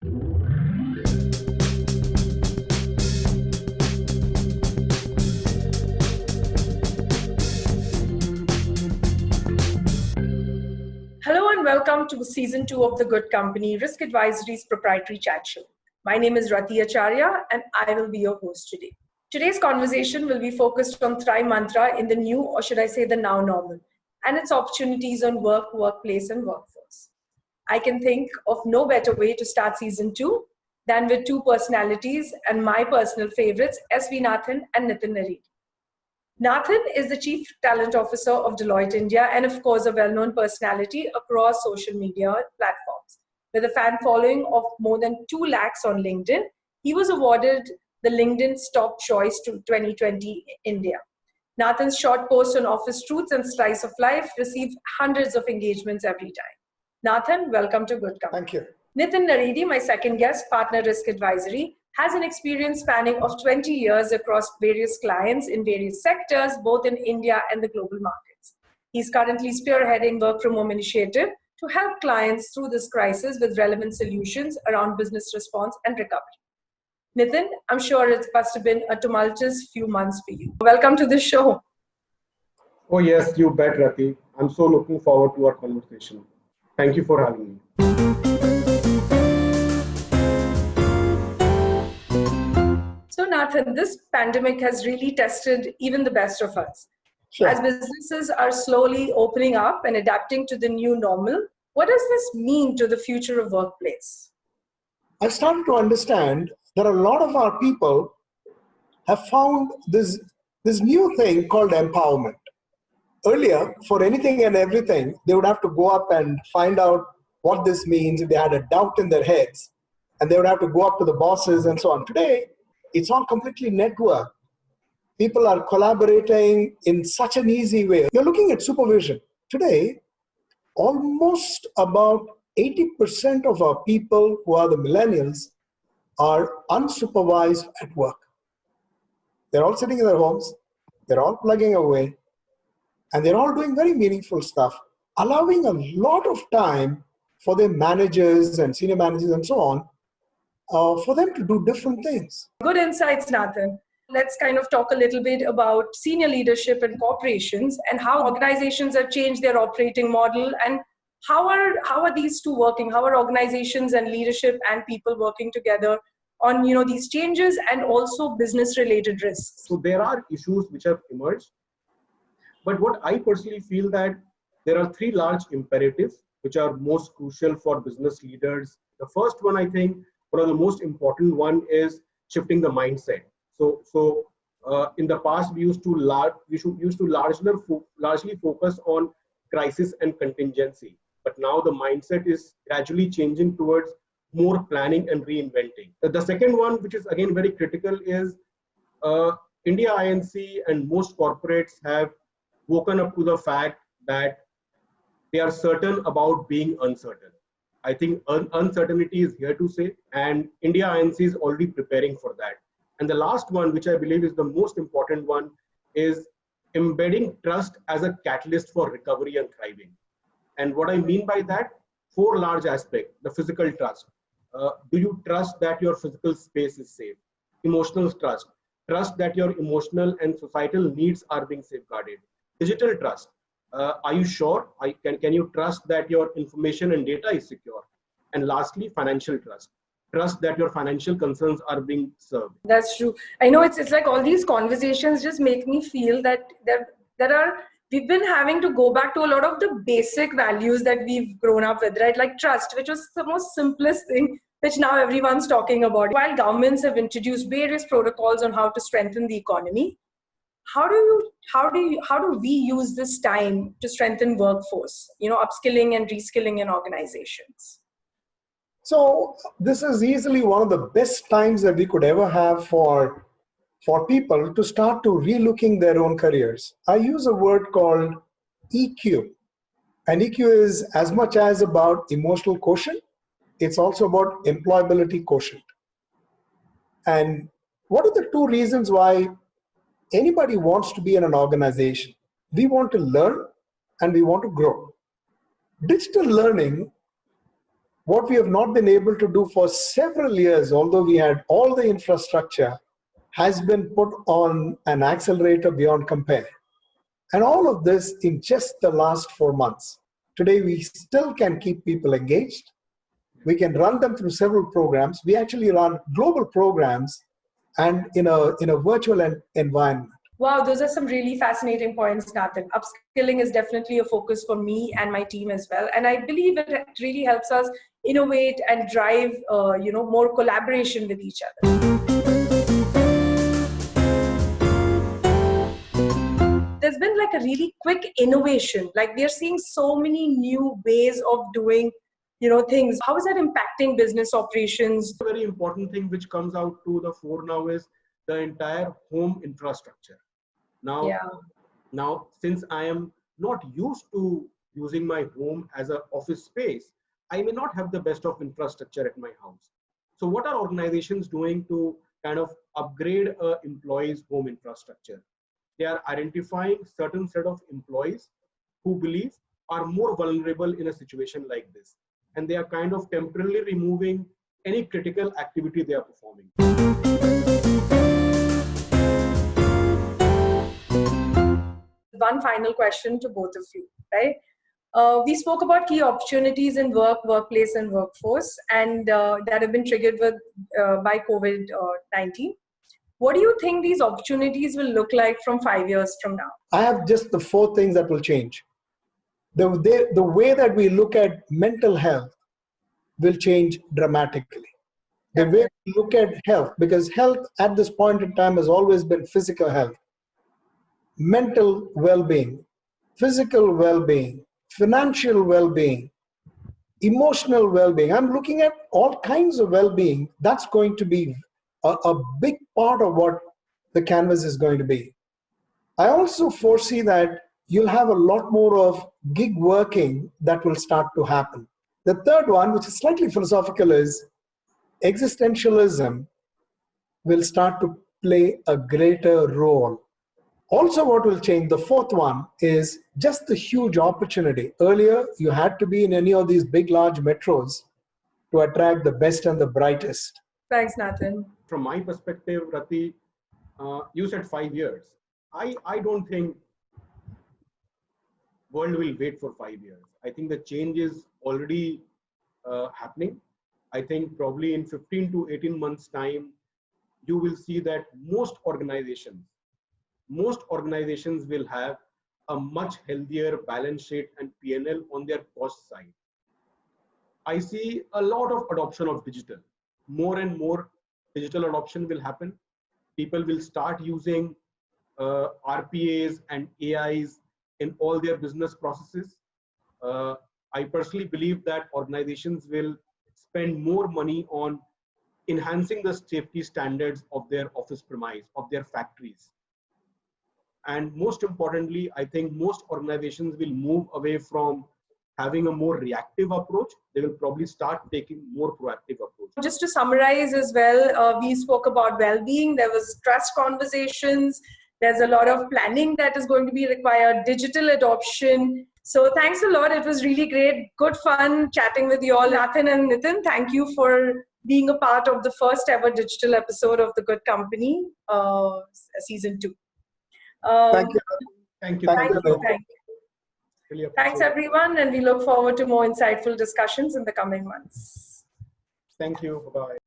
Hello and welcome to Season 2 of The Good Company, Risk Advisory's proprietary chat show. My name is Rati Acharya and I will be your host today. Today's conversation will be focused on Thrive Mantra in the new, or should I say the now normal, and its opportunities on work, workplace and workforce. I can think of no better way to start Season 2 than with two personalities and my personal favorites, SV Nathan and Nitin Naredi. Nathan is the Chief Talent Officer of Deloitte India and of course a well-known personality across social media platforms. With a fan following of more than 2 lakhs on LinkedIn, he was awarded the LinkedIn's Top Choice to 2020 India. Nathan's short posts on office truths and slice of life received hundreds of engagements every time. Nathan, welcome to Good Company. Thank you. Nitin Naredi, my second guest, partner Risk Advisory, has an experience spanning of 20 years across various clients in various sectors, both in India and the global markets. He's currently spearheading Work From Home initiative to help clients through this crisis with relevant solutions around business response and recovery. Nitin, I'm sure it must have been a tumultuous few months for you. Welcome to the show. Oh yes, you bet, Rati. I'm so looking forward to our conversation. Thank you for having me. So Nathan, this pandemic has really tested even the best of us. Sure. As businesses are slowly opening up and adapting to the new normal, what does this mean to the future of workplace? I started to understand that a lot of our people have found this new thing called empowerment. Earlier, for anything and everything, they would have to go up and find out what this means if they had a doubt in their heads, and they would have to go up to the bosses and so on. Today, it's all completely networked. People are collaborating in such an easy way. You're looking at supervision. Today, almost about 80% of our people who are the millennials are unsupervised at work. They're all sitting in their homes, they're all plugging away, and they're all doing very meaningful stuff, allowing a lot of time for their managers and senior managers and so on, for them to do different things. Good insights, Nathan. Let's kind of talk a little bit about senior leadership and corporations and how organizations have changed their operating model, and how are these two working? How are organizations and leadership and people working together on these changes and also business related risks? So there are issues which have emerged, but what I personally feel that there are 3 large imperatives which are most crucial for business leaders. The first one, I think, one of the most important one is shifting the mindset. So in the past, we used to largely focus on crisis and contingency, but now the mindset is gradually changing towards more planning and reinventing. The second one, which is again very critical, is India INC and most corporates have woken up to the fact that they are certain about being uncertain. I think uncertainty is here to stay, and India INC is already preparing for that. And the last one, which I believe is the most important one, is embedding trust as a catalyst for recovery and thriving. And what I mean by that, 4 large aspects. The physical trust. Do you trust that your physical space is safe? Emotional trust. Trust that your emotional and societal needs are being safeguarded. Digital trust. Are you sure? Can you trust that your information and data is secure? And lastly, financial trust. Trust that your financial concerns are being served. That's true. I know it's like all these conversations just make me feel that we've been having to go back to a lot of the basic values that we've grown up with, right? Like trust, which was the most simplest thing, which now everyone's talking about. While governments have introduced various protocols on how to strengthen the economy, how do we use this time to strengthen workforce, upskilling and reskilling in organizations? So this is easily one of the best times that we could ever have for people to start to relooking their own careers. I use a word called EQ. And EQ is as much as about emotional quotient, it's also about employability quotient. And what are the 2 reasons why anybody wants to be in an organization? We want to learn and we want to grow. Digital learning what we have not been able to do for several years, although we had all the infrastructure, has been put on an accelerator beyond compare. And all of this in just the last 4 months. Today, we still can keep people engaged. We can run them through several programs. We actually run global programs and in a virtual environment. Wow, those are some really fascinating points, Nathan. Upskilling is definitely a focus for me and my team as well. And I believe it really helps us innovate and drive, more collaboration with each other. There's been like a really quick innovation. Like we are seeing so many new ways of doing, things. How is that impacting business operations? A very important thing which comes out to the fore now is the entire home infrastructure. Now, since I am not used to using my home as an office space, I may not have the best of infrastructure at my house. So what are organizations doing to kind of upgrade an employee's home infrastructure? They are identifying certain set of employees who believe are more vulnerable in a situation like this. And they are kind of temporarily removing any critical activity they are performing. One final question to both of you, right? We spoke about key opportunities in work, workplace, and workforce, and that have been triggered by COVID-19. What do you think these opportunities will look like from 5 years from now? I have just the 4 things that will change. The way that we look at mental health will change dramatically. The way we look at health, because health at this point in time has always been physical health, mental well-being, physical well-being, financial well-being, emotional well-being. I'm looking at all kinds of well-being. That's going to be a big part of what the canvas is going to be. I also foresee that you'll have a lot more of gig working that will start to happen. The third one, which is slightly philosophical, is existentialism will start to play a greater role. Also, what will change, the fourth one, is just the huge opportunity. Earlier, you had to be in any of these big, large metros to attract the best and the brightest. Thanks, Nathan. From my perspective, Rati, you said 5 years. I don't think world will wait for 5 years. I think the change is already happening. I think probably in 15 to 18 months time, you will see that most organizations will have a much healthier balance sheet and P&L on their cost side. I see a lot of adoption of digital. More and more digital adoption will happen. People will start using RPAs and AIs in all their business processes. I personally believe that organizations will spend more money on enhancing the safety standards of their office premise, of their factories. And most importantly, I think most organizations will move away from having a more reactive approach. They will probably start taking more proactive approach. Just to summarize as well, we spoke about well-being. There was trust conversations. There's a lot of planning that is going to be required, digital adoption. So thanks a lot. It was really great. Good fun chatting with you all. Nathan and Nitin, thank you for being a part of the first ever digital episode of The Good Company, season 2. Thank you. Thank you. Thank you. Really Thanks, everyone. And we look forward to more insightful discussions in the coming months. Thank you. Bye-bye.